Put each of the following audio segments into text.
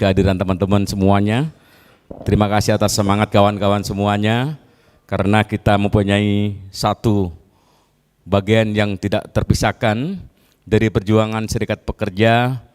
kehadiran teman-teman semuanya. Terima kasih atas semangat kawan-kawan semuanya, karena kita mempunyai satu bagian yang tidak terpisahkan dari perjuangan Serikat Pekerja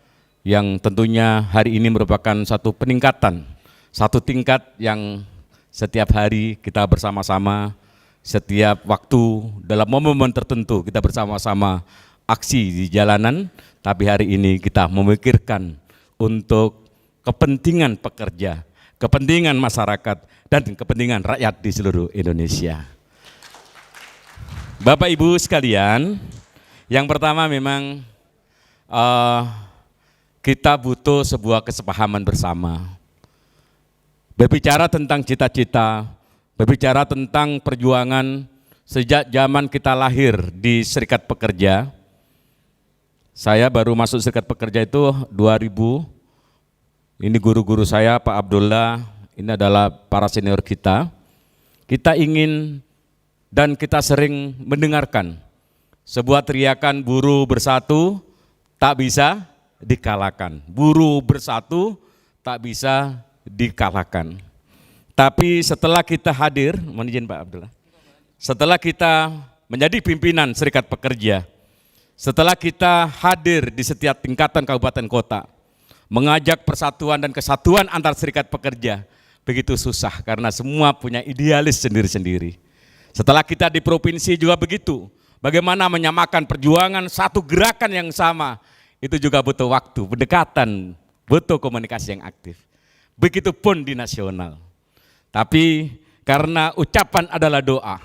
yang tentunya hari ini merupakan satu peningkatan, satu tingkat yang setiap hari kita bersama-sama, setiap waktu dalam momen-momen tertentu kita bersama-sama aksi di jalanan, tapi hari ini kita memikirkan untuk kepentingan pekerja, kepentingan masyarakat, dan kepentingan rakyat di seluruh Indonesia. Bapak Ibu sekalian, yang pertama memang kita butuh sebuah kesepahaman bersama. Berbicara tentang cita-cita, berbicara tentang perjuangan sejak zaman kita lahir di Serikat Pekerja. Saya baru masuk Serikat Pekerja itu 2000, ini guru-guru saya Pak Abdullah, ini adalah para senior kita. Kita ingin dan kita sering mendengarkan sebuah teriakan buruh bersatu tak bisa dikalahkan. Buruh bersatu tak bisa dikalahkan. Tapi setelah kita hadir, mohon izin Pak Abdullah, setelah kita menjadi pimpinan Serikat Pekerja, setelah kita hadir di setiap tingkatan kabupaten kota, mengajak persatuan dan kesatuan antar serikat pekerja, begitu susah karena semua punya idealis sendiri-sendiri. Setelah kita di provinsi juga begitu, bagaimana menyamakan perjuangan satu gerakan yang sama, itu juga butuh waktu, pendekatan, butuh komunikasi yang aktif. Begitupun di nasional. Tapi karena ucapan adalah doa,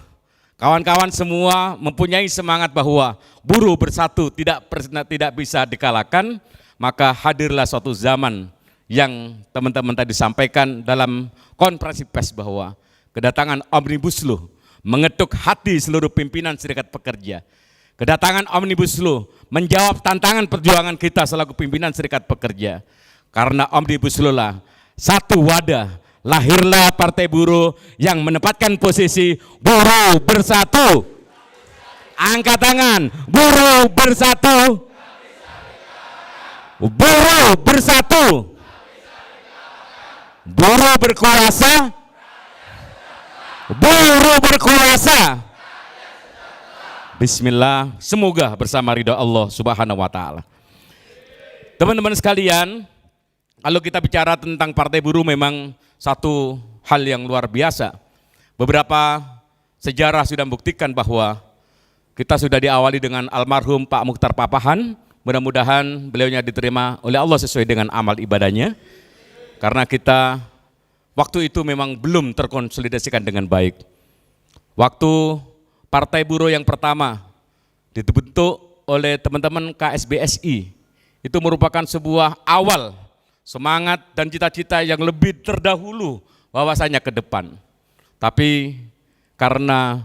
kawan-kawan semua mempunyai semangat bahwa buruh bersatu tidak bisa dikalahkan, maka hadirlah suatu zaman yang teman-teman tadi sampaikan dalam konferensi pers bahwa kedatangan Omnibus Law mengetuk hati seluruh pimpinan Serikat Pekerja. Kedatangan Omnibus Law menjawab tantangan perjuangan kita selaku pimpinan Serikat Pekerja. Karena Omnibus Law lah satu wadah, lahirlah Partai Buruh yang menempatkan posisi buruh bersatu. Angkat tangan, buruh bersatu. Buruh bersatu. Buruh berkuasa. Buruh berkuasa. Bismillah, semoga bersama ridha Allah Subhanahu wa taala. Teman-teman sekalian, kalau kita bicara tentang Partai Buruh memang satu hal yang luar biasa. Beberapa sejarah sudah membuktikan bahwa kita sudah diawali dengan almarhum Pak Muchtar Papahan. Mudah-mudahan beliaunya diterima oleh Allah sesuai dengan amal ibadahnya. Karena kita waktu itu memang belum terkonsolidasikan dengan baik. Waktu Partai Buruh yang pertama dibentuk oleh teman-teman KSBSI, itu merupakan sebuah awal semangat dan cita-cita yang lebih terdahulu bahwasanya ke depan. Tapi karena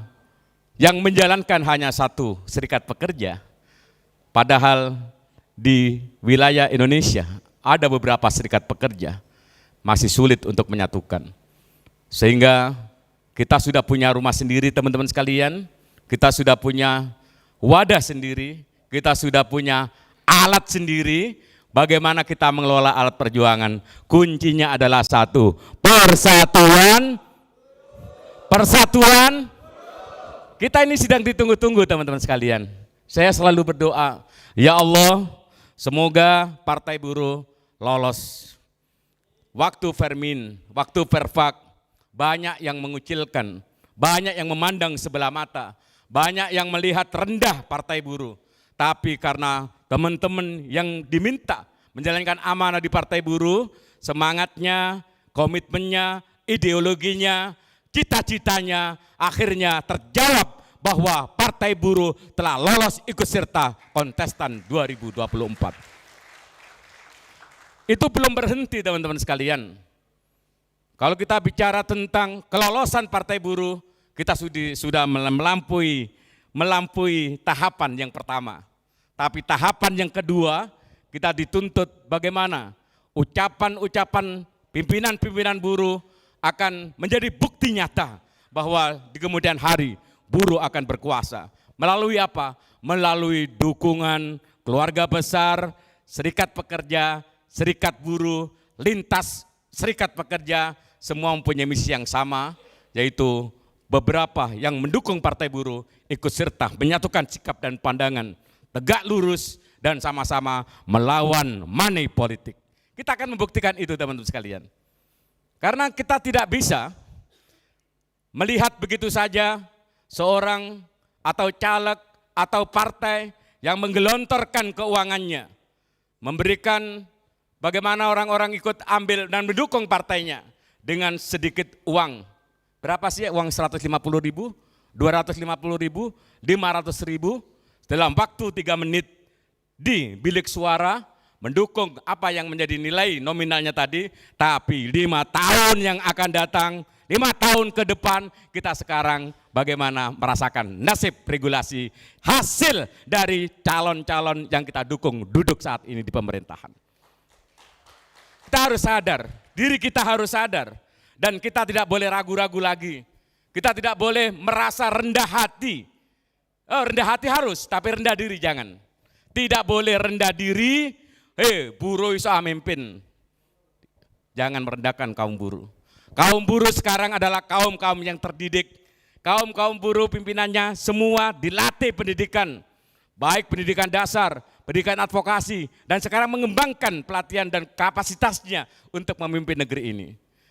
yang menjalankan hanya satu serikat pekerja, padahal di wilayah Indonesia ada beberapa serikat pekerja, masih sulit untuk menyatukan. Sehingga kita sudah punya rumah sendiri teman-teman sekalian, kita sudah punya wadah sendiri, kita sudah punya alat sendiri. Bagaimana kita mengelola alat perjuangan? Kuncinya adalah satu, persatuan. Persatuan. Kita ini sedang ditunggu-tunggu teman-teman sekalian. Saya selalu berdoa, ya Allah, semoga Partai Buruh lolos. Waktu Fermin, waktu Perfak, banyak yang mengucilkan, banyak yang memandang sebelah mata, banyak yang melihat rendah Partai Buruh. Tapi karena teman-teman yang diminta menjalankan amanah di Partai Buruh, semangatnya, komitmennya, ideologinya, cita-citanya akhirnya terjawab bahwa Partai Buruh telah lolos ikut serta kontestan 2024. Itu belum berhenti teman-teman sekalian. Kalau kita bicara tentang kelolosan Partai Buruh, kita sudah melampaui tahapan yang pertama. Tapi tahapan yang kedua, kita dituntut bagaimana ucapan-ucapan pimpinan-pimpinan buruh akan menjadi bukti nyata bahwa di kemudian hari buruh akan berkuasa. Melalui apa? Melalui dukungan keluarga besar, serikat pekerja, serikat buruh, lintas serikat pekerja semua mempunyai misi yang sama, yaitu beberapa yang mendukung Partai Buruh ikut serta menyatukan sikap dan pandangan, tegak lurus dan sama-sama melawan money politik. Kita akan membuktikan itu teman-teman sekalian. Karena kita tidak bisa melihat begitu saja seorang atau caleg atau partai yang menggelontorkan keuangannya, memberikan bagaimana orang-orang ikut ambil dan mendukung partainya dengan sedikit uang. Berapa sih uang 150 ribu, 250 ribu, 500 ribu dalam waktu 3 menit di bilik suara mendukung apa yang menjadi nilai nominalnya tadi, tapi 5 tahun yang akan datang, 5 tahun ke depan kita sekarang bagaimana merasakan nasib regulasi hasil dari calon-calon yang kita dukung duduk saat ini di pemerintahan. Kita harus sadar, diri kita harus sadar dan kita tidak boleh ragu-ragu lagi. Kita tidak boleh merasa rendah hati. Rendah hati harus, tapi rendah diri jangan. Tidak boleh rendah diri, buruh iso mimpin. Jangan merendahkan kaum buruh. Kaum buruh sekarang adalah kaum-kaum yang terdidik. Kaum-kaum buruh pimpinannya semua dilatih pendidikan. Baik pendidikan dasar, pendidikan advokasi, dan sekarang mengembangkan pelatihan dan kapasitasnya untuk memimpin negeri ini.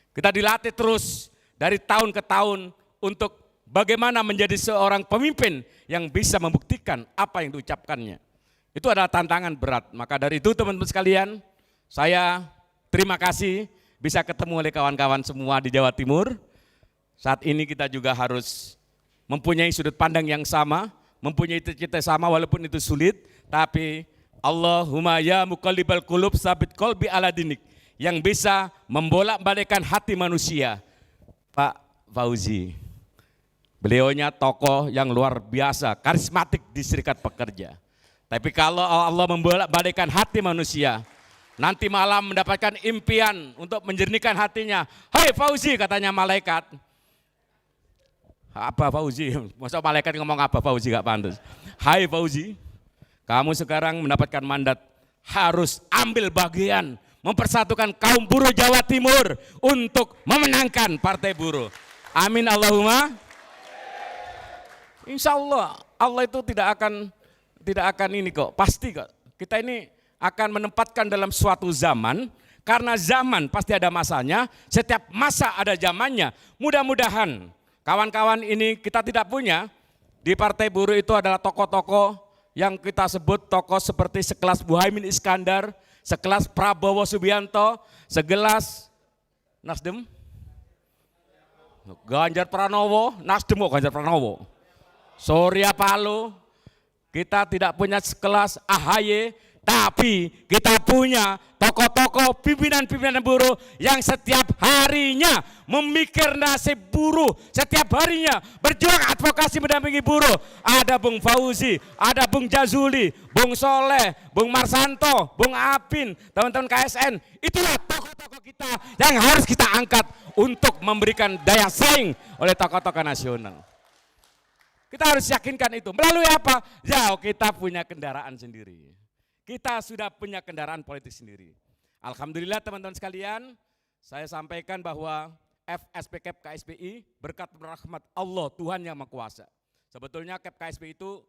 Kita dilatih terus dari tahun ke tahun untuk bagaimana menjadi seorang pemimpin yang bisa membuktikan apa yang diucapkannya. Itu adalah tantangan berat. Maka dari itu teman-teman sekalian, saya terima kasih bisa ketemu oleh kawan-kawan semua di Jawa Timur. Saat ini kita juga harus mempunyai sudut pandang yang sama, mempunyai cita-cita sama walaupun itu sulit, tapi Allahumma ya muqallibal qulub sabit qalbi ala dinik, yang bisa membolak-balikkan hati manusia. Pak Fauzi, beliaunya tokoh yang luar biasa, karismatik di Serikat Pekerja. Tapi kalau Allah membolak-balikkan hati manusia, nanti malam mendapatkan impian untuk menjernihkan hatinya. Hai Fauzi, katanya malaikat. Apa Fauzi? Masa malaikat ngomong apa Fauzi gak pantas. Hai Fauzi, kamu sekarang mendapatkan mandat harus ambil bagian mempersatukan kaum buruh Jawa Timur untuk memenangkan Partai Buruh. Amin Allahumma. Insya Allah, Allah itu tidak akan ini kok, pasti kok. Kita ini akan menempatkan dalam suatu zaman, karena zaman pasti ada masanya, setiap masa ada zamannya. Mudah-mudahan kawan-kawan ini kita tidak punya, di Partai Buruh itu adalah tokoh-tokoh yang kita sebut tokoh seperti sekelas Muhaimin Iskandar, sekelas Prabowo Subianto, sekelas Nasdem, Ganjar Pranowo, Nasdem kok Ganjar Pranowo, Surya Paloh. Kita tidak punya sekelas AHY, tapi kita punya tokoh-tokoh pimpinan-pimpinan buruh yang setiap harinya memikir nasib buruh, setiap harinya berjuang advokasi mendampingi buruh. Ada Bung Fauzi, ada Bung Jazuli, Bung Soleh, Bung Marsanto, Bung Apin, teman-teman KSN. Itulah tokoh-tokoh kita yang harus kita angkat untuk memberikan daya saing oleh tokoh-tokoh nasional. Kita harus yakinkan itu. Melalui apa? Ya, kita punya kendaraan sendiri. Kita sudah punya kendaraan politik sendiri. Alhamdulillah teman-teman sekalian, saya sampaikan bahwa FSPKP KSPI berkat rahmat Allah Tuhan yang Maha Kuasa. Sebetulnya KEP KSPI itu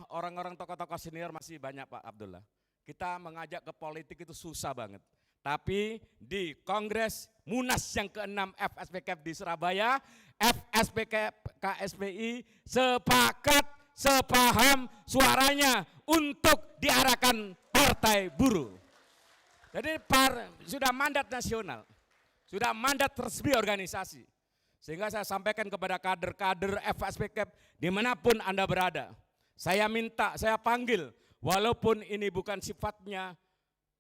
orang-orang tokoh-tokoh senior masih banyak Pak Abdullah. Kita mengajak ke politik itu susah banget. Tapi di Kongres Munas yang ke-6 FSPKP di Surabaya, FSPKP KSPI sepakat, sepaham suaranya untuk diarahkan Partai Buruh. Jadi sudah mandat nasional, sudah mandat resmi organisasi. Sehingga saya sampaikan kepada kader-kader FSPKP dimanapun Anda berada. Saya minta, saya panggil, walaupun ini bukan sifatnya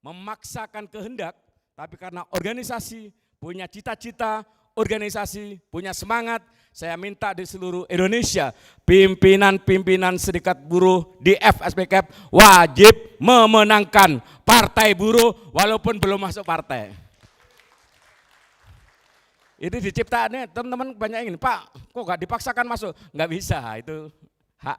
memaksakan kehendak, tapi karena organisasi punya cita-cita, organisasi punya semangat, saya minta di seluruh Indonesia, pimpinan-pimpinan serikat buruh di FSPKP wajib memenangkan Partai Buruh walaupun belum masuk partai. Ini diciptaannya teman-teman banyak ingin, Pak kok gak dipaksakan masuk? Nggak bisa, itu hak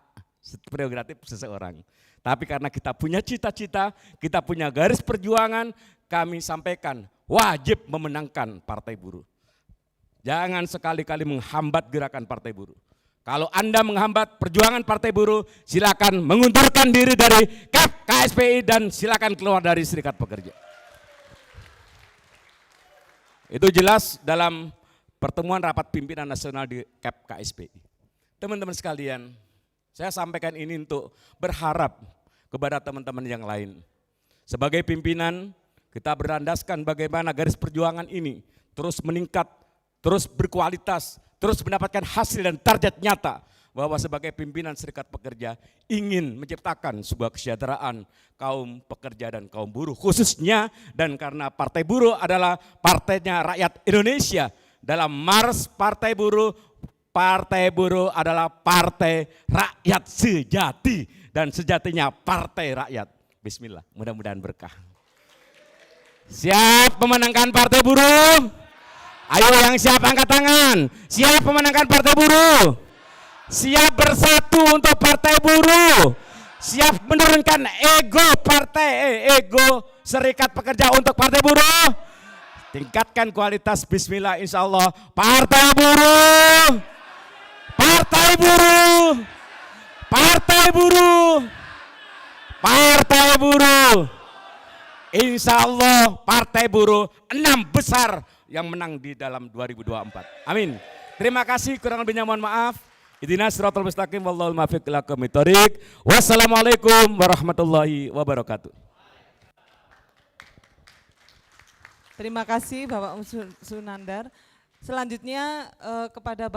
prerogatif seseorang. Tapi karena kita punya cita-cita, kita punya garis perjuangan, kami sampaikan wajib memenangkan Partai Buruh. Jangan sekali-kali menghambat gerakan Partai Buruh. Kalau Anda menghambat perjuangan Partai Buruh, silakan mengundurkan diri dari KEP KSPI dan silakan keluar dari Serikat Pekerja. Itu jelas dalam pertemuan rapat pimpinan nasional di KEP KSPI. Teman-teman sekalian, saya sampaikan ini untuk berharap kepada teman-teman yang lain. Sebagai pimpinan, kita berlandaskan bagaimana garis perjuangan ini terus meningkat, terus berkualitas, terus mendapatkan hasil dan target nyata bahwa sebagai pimpinan Serikat Pekerja ingin menciptakan sebuah kesejahteraan kaum pekerja dan kaum buruh khususnya, dan karena Partai Buruh adalah partainya rakyat Indonesia. Dalam Mars Partai Buruh adalah partai rakyat sejati dan sejatinya partai rakyat. Bismillah, mudah-mudahan berkah. Siap memenangkan Partai Buruh? Ayo yang siap angkat tangan. Siap memenangkan Partai Buruh? Siap bersatu untuk Partai Buruh? Siap menurunkan ego ego Serikat Pekerja untuk Partai Buruh? Tingkatkan kualitas, bismillah, insya Allah. Partai Buruh, Partai Buruh, Partai Buruh, Partai Buruh. Insya Allah Partai Buruh 6 besar yang menang di dalam 2024. Amin. Terima kasih, kurang lebihnya mohon maaf. Ihdinas siratal mustaqim wallahul muwaffiq ila aqwamit thoriq. Wassalamualaikum warahmatullahi wabarakatuh. Terima kasih Bapak Sunandar. Selanjutnya kepada